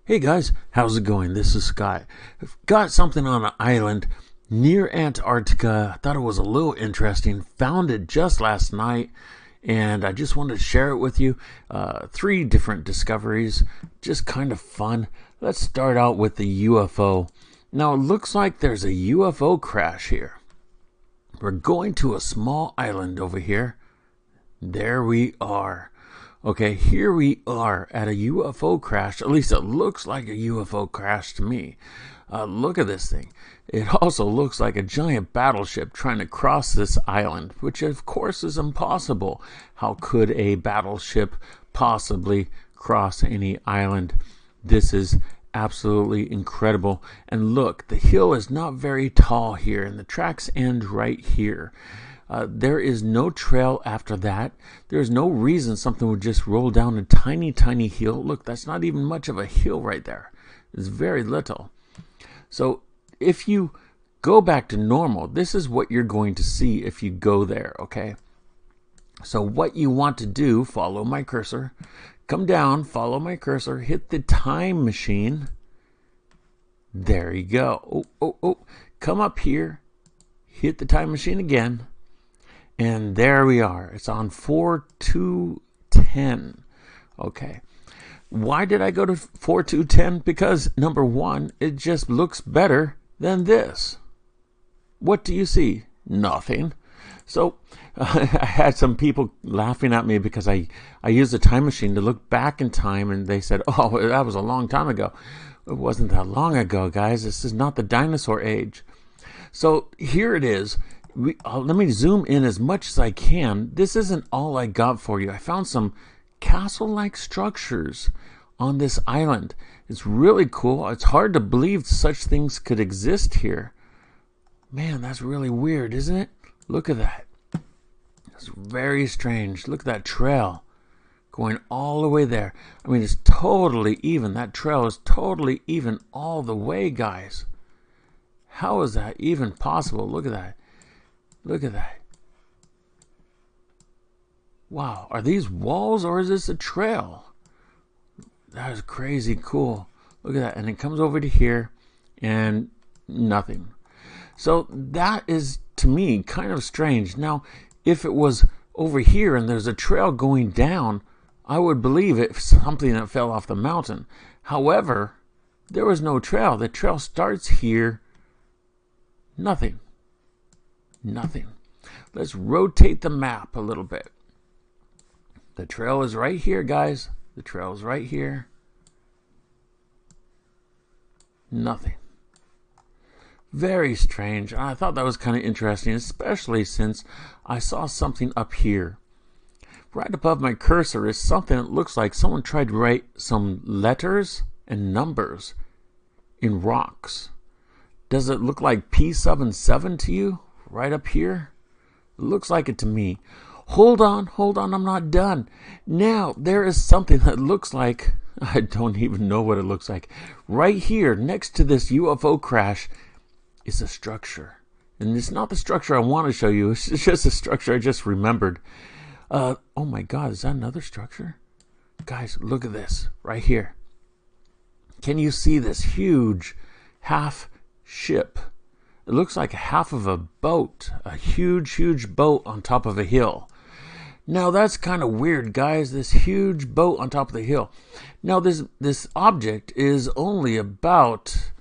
Hey guys, how's it going? This is Scott. I've got something on an island near Antarctica. I thought it was a little interesting. Found it just last night, and I just wanted to share it with you. 3 different discoveries, just kind of fun. Let's start out with the UFO. Now it looks like there's a UFO crash here. We're going to a small island over here. There we are. Okay, here we are at a UFO crash. At least it looks like a UFO crash to me. Look at this thing. It also looks like a giant battleship trying to cross this island, which of course is impossible. How could a battleship possibly cross any island? This is absolutely incredible. And look, the hill is not very tall here, and the tracks end right here. There is no trail after that. There's no reason something would just roll down a tiny, tiny hill. Look, that's not even much of a hill right there. It's very little. So if you go back to normal, this is what you're going to see if you go there, okay? So what you want to do, follow my cursor. Come down, follow my cursor, hit the time machine. There you go. Oh. Come up here, hit the time machine again. And there we are. It's on 4210. Okay. Why did I go to 4210? Because number one, it just looks better than this. What do you see? Nothing. So I had some people laughing at me because I used the time machine to look back in time, and they said, oh, that was a long time ago. It wasn't that long ago, guys. This is not the dinosaur age. So here it is. Let me zoom in as much as I can. This isn't all I got for you. I found some castle-like structures on this island. It's really cool. It's hard to believe such things could exist here. Man, that's really weird, isn't it? Look at that. It's very strange. Look at that trail going all the way there. I mean, it's totally even. That trail is totally even all the way, guys. How is that even possible? Look at that. Look at that. Wow, are these walls or is this a trail? That is crazy cool. Look at that. And it comes over to here and nothing. So that is, to me, kind of strange. Now, if it was over here and there's a trail going down, I would believe it's something that fell off the mountain. However, there was no trail. The trail starts here. Nothing. Nothing. Let's rotate the map a little bit. The trail is right here, guys. The trail is right here. Nothing. Very strange. I thought that was kind of interesting, especially since I saw something up here. Right above my cursor is something that looks like someone tried to write some letters and numbers in rocks. Does it look like P77 to you? Right up here? It looks like it to me. Hold on, I'm not done. Now, there is something that looks like, I don't even know what it looks like. Right here, next to this UFO crash, is a structure. And it's not the structure I want to show you. It's just a structure I just remembered. Oh my God, is that another structure? Guys, look at this, right here. Can you see this huge half ship? It looks like half of a boat, a huge, huge boat on top of a hill. Now that's kind of weird, guys, this huge boat on top of the hill. Now this object is only about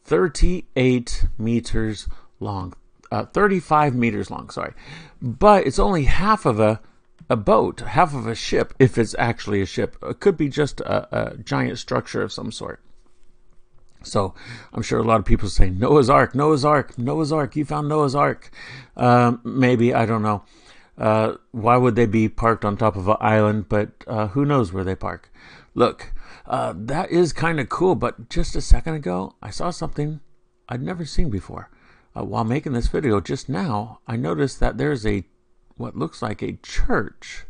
38 meters long, 35 meters long, sorry. But it's only half of a boat, half of a ship, if it's actually a ship. It could be just a giant structure of some sort. So I'm sure a lot of people say, Noah's Ark, Noah's Ark, Noah's Ark, you found Noah's Ark. Maybe, I don't know. Why would they be parked on top of an island? But who knows where they park. Look, that is kind of cool. But just a second ago, I saw something I'd never seen before. While making this video just now, I noticed that there's what looks like a church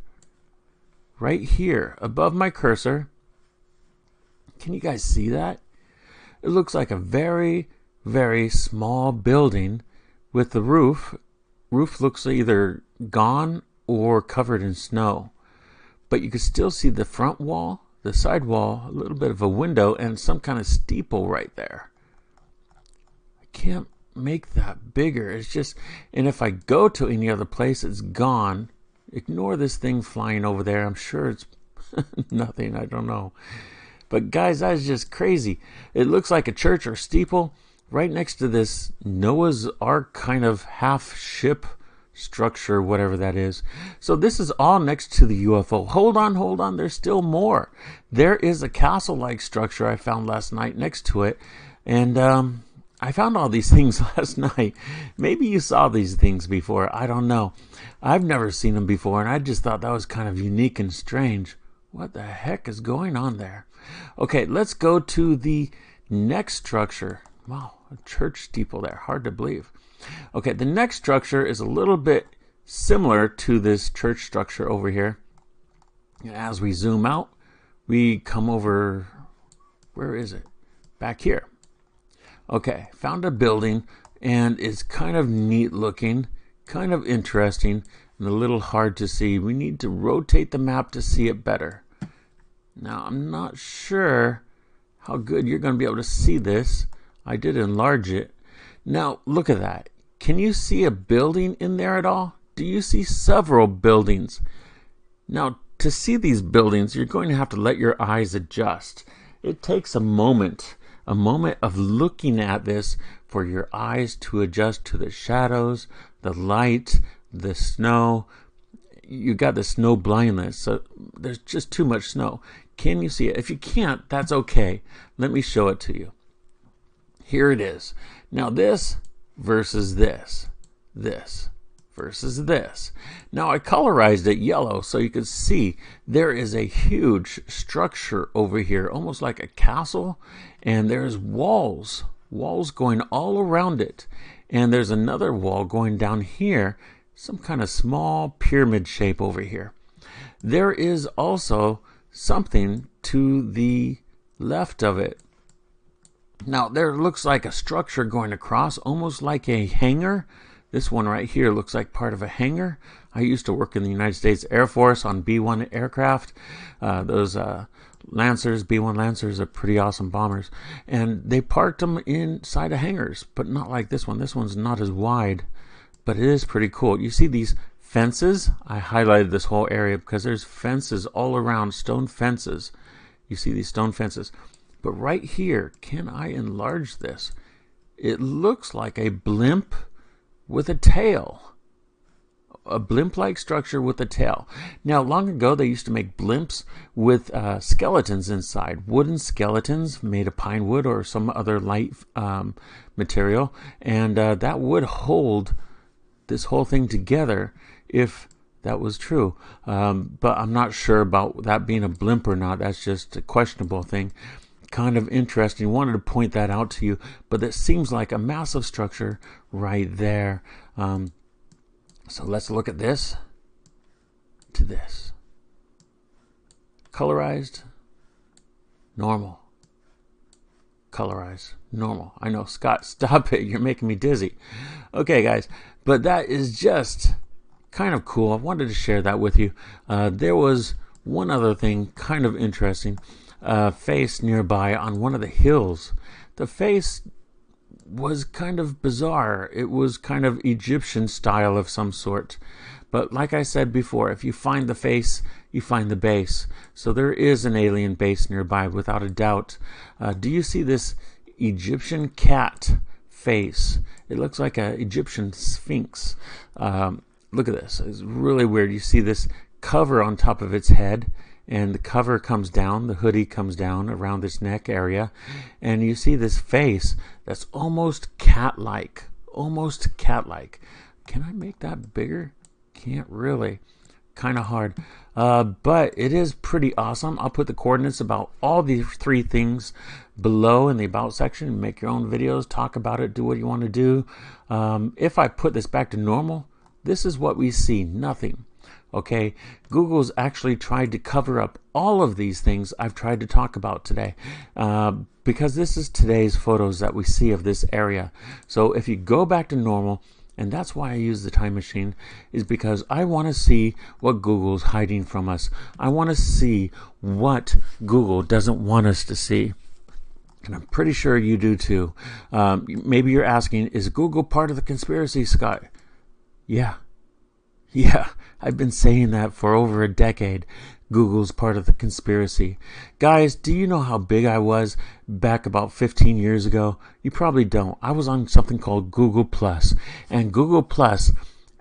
right here above my cursor. Can you guys see that? It looks like a very, very small building with the roof. Roof looks either gone or covered in snow. But you can still see the front wall the sidewall, a little bit of a window, and some kind of steeple right there. I can't make that bigger. It's just, and if I go to any other place, it's gone. Ignore this thing flying over there. I'm sure it's nothing. I don't know. But guys, that is just crazy. It looks like a church or steeple right next to this Noah's Ark kind of half ship structure, whatever that is. So this is all next to the UFO. Hold on. There's still more. There is a castle-like structure I found last night next to it. And I found all these things last night. Maybe you saw these things before. I don't know. I've never seen them before, and I just thought that was kind of unique and strange. What the heck is going on there? Okay, let's go to the next structure. Wow, a church steeple there. Hard to believe. Okay, the next structure is a little bit similar to this church structure over here. As we zoom out, we come over, where is it? Back here. Okay, found a building, and it's kind of neat looking, kind of interesting, and a little hard to see. We need to rotate the map to see it better. Now, I'm not sure how good you're going to be able to see this. I did enlarge it. Now, look at that. Can you see a building in there at all? Do you see several buildings? Now, to see these buildings, you're going to have to let your eyes adjust. It takes a moment of looking at this for your eyes to adjust to the shadows, the light, the snow. You got the snow blindness, so there's just too much snow. Can you see it? If you can't, that's okay. Let me show it to you. Here it is. Now this versus this. This versus this. Now I colorized it yellow so you can see there is a huge structure over here, almost like a castle, and there's walls going all around it. And there's another wall going down here, some kind of small pyramid shape over here. There is also something to the left of it. Now there looks like a structure going across, almost like a hangar. This one right here looks like part of a hangar. I used to work in the United States Air Force on B-1 aircraft. Those Lancers, B-1 Lancers are pretty awesome bombers. And they parked them inside of hangars, but not like this one. This one's not as wide, but it is pretty cool. You see these fences? I highlighted this whole area because there's fences all around, stone fences. You see these stone fences. But right here, can I enlarge this? It looks like a blimp with a tail. A blimp-like structure with a tail. Now, long ago, they used to make blimps with skeletons inside. Wooden skeletons made of pine wood or some other light material. And that would hold this whole thing together if that was true. But I'm not sure about that being a blimp or not. That's just a questionable thing. Kind of interesting. Wanted to point that out to you, but that seems like a massive structure right there. So let's look at this to this. Colorized, normal. Colorized, normal. I know, Scott, stop it. You're making me dizzy. Okay, guys, but that is just kind of cool. I wanted to share that with you. There was one other thing kind of interesting. Face nearby on one of the hills. The face was kind of bizarre. It was kind of Egyptian style of some sort. But like I said before, if you find the face, you find the base. So there is an alien base nearby without a doubt. Do you see this Egyptian cat face? It looks like an Egyptian sphinx. Look at this. It's really weird. You see this cover on top of its head. And the cover comes down, the hoodie comes down around this neck area. And you see this face that's almost cat-like. Almost cat-like. Can I make that bigger? Can't really. Kind of hard. But it is pretty awesome. I'll put the coordinates about all these three things below in the About section. Make your own videos, talk about it, do what you want to do. If I put this back to normal, this is what we see. Nothing. Okay, Google's actually tried to cover up all of these things I've tried to talk about today because this is today's photos that we see of this area. So if you go back to normal And that's why I use the time machine, is because I want to see what Google's hiding from us. I want to see what Google doesn't want us to see. And I'm pretty sure you do too. Maybe you're asking, is Google part of the conspiracy, Scott? Yeah, I've been saying that for over a decade. Google's part of the conspiracy. Guys, do you know how big I was back about 15 years ago? You probably don't. I was on something called Google Plus. And Google Plus,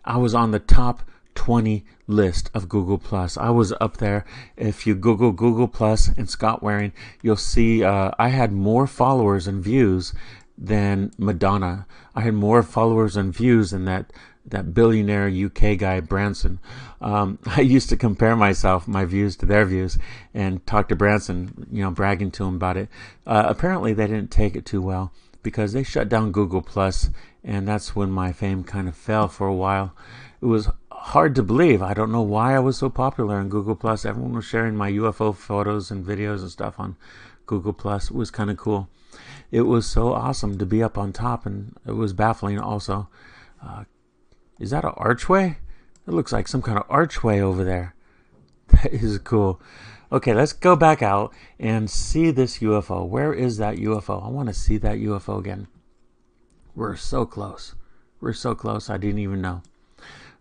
I was on the top 20 list of Google Plus. I was up there. If you Google Google Plus and Scott Waring, you'll see I had more followers and views than Madonna. I had more followers and views than that billionaire UK guy Branson. I used to compare my views to their views and talk to Branson, bragging to him about it. Apparently they didn't take it too well, because they shut down Google Plus, and that's when my fame kind of fell for a while. It was hard to believe. I don't know why I was so popular on Google Plus. Everyone was sharing my UFO photos and videos and stuff on Google Plus. It was kind of cool. It was so awesome to be up on top, and it was baffling also. Is that an archway? It looks like some kind of archway over there. That is cool. Okay, let's go back out and see this UFO. Where is that UFO? I want to see that UFO again. We're so close. We're so close, I didn't even know.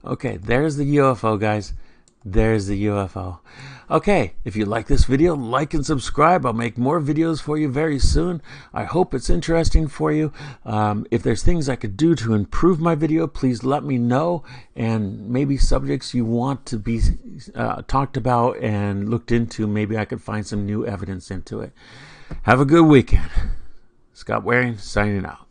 Okay, there's the UFO, guys. There's the UFO. Okay, if you like this video, like and subscribe. I'll make more videos for you very soon. I hope it's interesting for you. If there's things I could do to improve my video, please let me know. And maybe subjects you want to be talked about and looked into, maybe I could find some new evidence into it. Have a good weekend. Scott Waring, signing out.